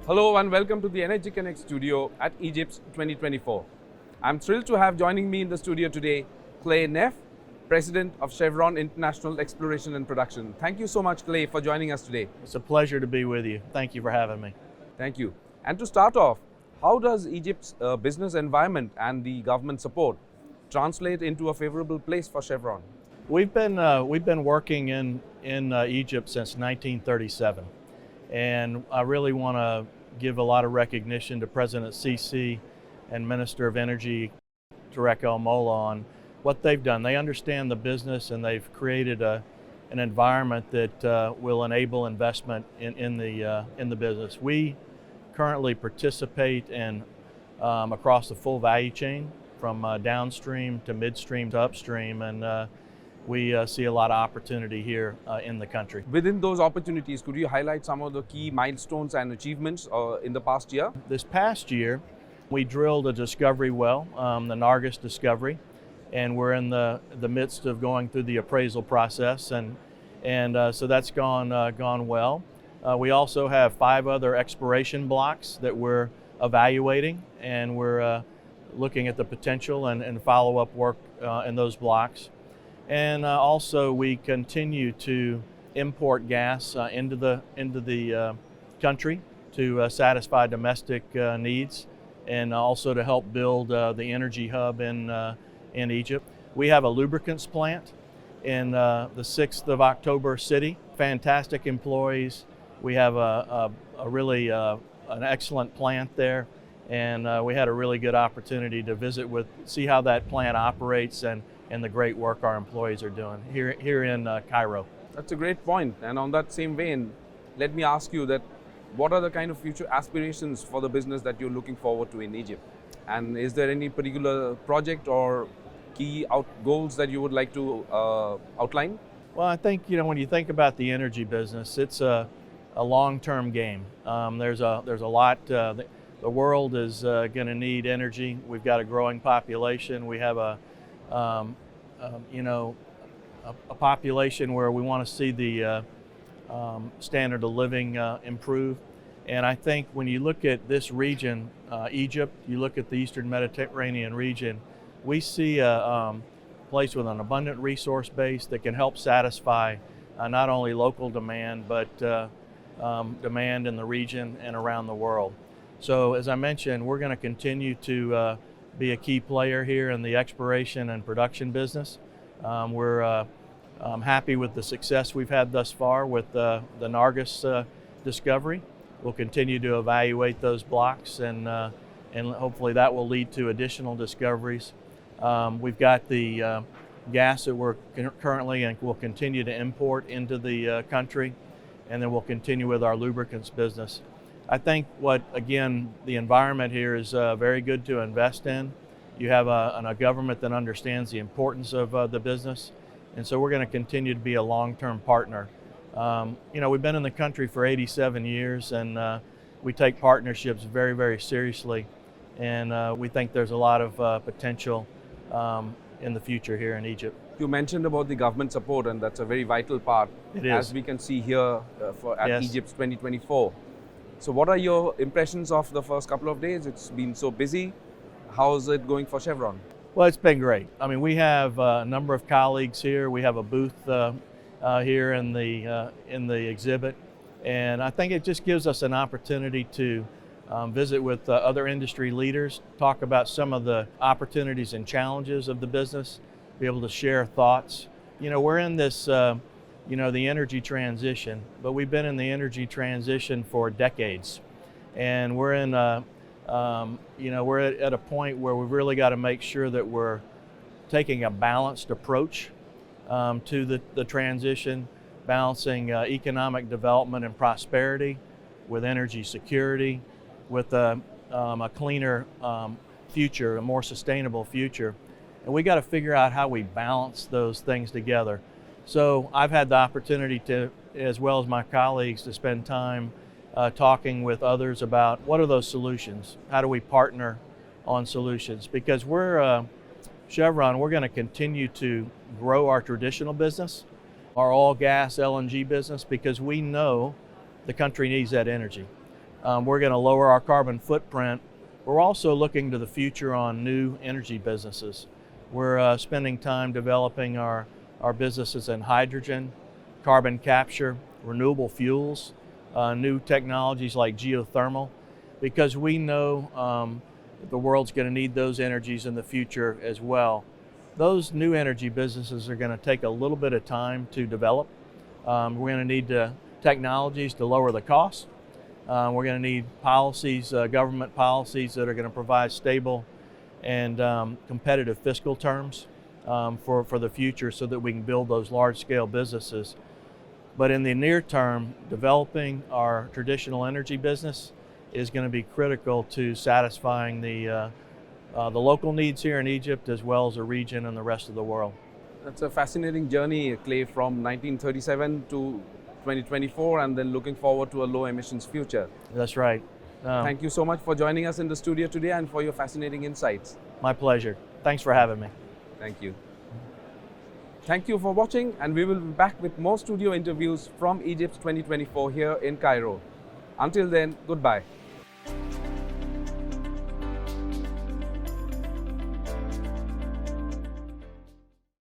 Hello and welcome to the Energy Connect studio at EGYPES 2024. I'm thrilled to have joining me in the studio today, Clay Neff, President of Chevron International Exploration and Production. Thank you so much, Clay, for joining us today. It's a pleasure to be with you. Thank you for having me. Thank you. And to start off, how does Egypt's business environment and the government support translate into a favorable place for Chevron? We've been working in Egypt since 1937, and I really want to give a lot of recognition to President Sisi and Minister of Energy Tarek El Molla on what they've done. They understand the business, and they've created an environment that will enable investment in the business. We currently participate in across the full value chain, from downstream to midstream to upstream, and we see a lot of opportunity here in the country. Within those opportunities, could you highlight some of the key milestones and achievements in the past year? This past year, we drilled a discovery well, the Nargis discovery, and we're in the midst of going through the appraisal process, and so that's gone well. We also have 5 other exploration blocks that we're evaluating, and we're looking at the potential and follow-up work in those blocks. And also we continue to import gas into the country to satisfy domestic needs, and also to help build the energy hub in Egypt. We have a lubricants plant in the 6th of October city. Fantastic employees. We have a really an excellent plant there, and we had a really good opportunity to visit see how that plant operates and the great work our employees are doing here in Cairo. That's a great point. And on that same vein, let me ask you that what are the kind of future aspirations for the business that you're looking forward to in Egypt? And is there any particular project or key goals that you would like to outline? Well, I think, when you think about the energy business, it's a long-term game. There's a lot. The world is going to need energy. We've got a growing population. We have a population where we want to see the standard of living improve. And I think when you look at this region, Egypt, you look at the Eastern Mediterranean region, we see a place with an abundant resource base that can help satisfy not only local demand, but demand in the region and around the world. So as I mentioned, we're going to continue to be a key player here in the exploration and production business. We're happy with the success we've had thus far with the Nargis discovery. We'll continue to evaluate those blocks, and hopefully that will lead to additional discoveries. We've got the gas that we're currently and will continue to import into the country, and then we'll continue with our lubricants business. I think the environment here is very good to invest in. You have a government that understands the importance of the business, and so we're going to continue to be a long-term partner. We've been in the country for 87 years, and we take partnerships very, very seriously, and we think there's a lot of potential in the future here in Egypt. You mentioned about the government support, and that's a very vital part, as we can see here at Yes. EGYPES 2024. So what are your impressions of the first couple of days? It's been so busy. How's it going for Chevron? Well, it's been great. I mean, we have a number of colleagues here. We have a booth here in the exhibit, and I think it just gives us an opportunity to visit with other industry leaders, talk about some of the opportunities and challenges of the business, be able to share thoughts. We're in this the energy transition, but we've been in the energy transition for decades, and we're in we're at a point where we've really got to make sure that we're taking a balanced approach to the transition, balancing economic development and prosperity with energy security, with a cleaner future, a more sustainable future. And we got to figure out how we balance those things together. So I've had the opportunity to, as well as my colleagues, to spend time talking with others about what are those solutions? How do we partner on solutions? Because we're Chevron, we're going to continue to grow our traditional business, our oil, gas, LNG business, because we know the country needs that energy. we're going to lower our carbon footprint. We're also looking to the future on new energy businesses. We're spending time developing our businesses in hydrogen, carbon capture, renewable fuels, new technologies like geothermal, because we know the world's going to need those energies in the future as well. Those new energy businesses are going to take a little bit of time to develop. We're going to need technologies to lower the cost. We're going to need policies, government policies that are going to provide stable and competitive fiscal terms for the future so that we can build those large-scale businesses. But in the near term, developing our traditional energy business is going to be critical to satisfying the local needs here in Egypt as well as the region and the rest of the world. That's a fascinating journey, Clay, from 1937 to 2024 and then looking forward to a low emissions future. That's right. Thank you so much for joining us in the studio today and for your fascinating insights. My pleasure. Thanks for having me. Thank you. Thank you for watching, and we will be back with more studio interviews from Egypt 2024 here in Cairo. Until then, goodbye.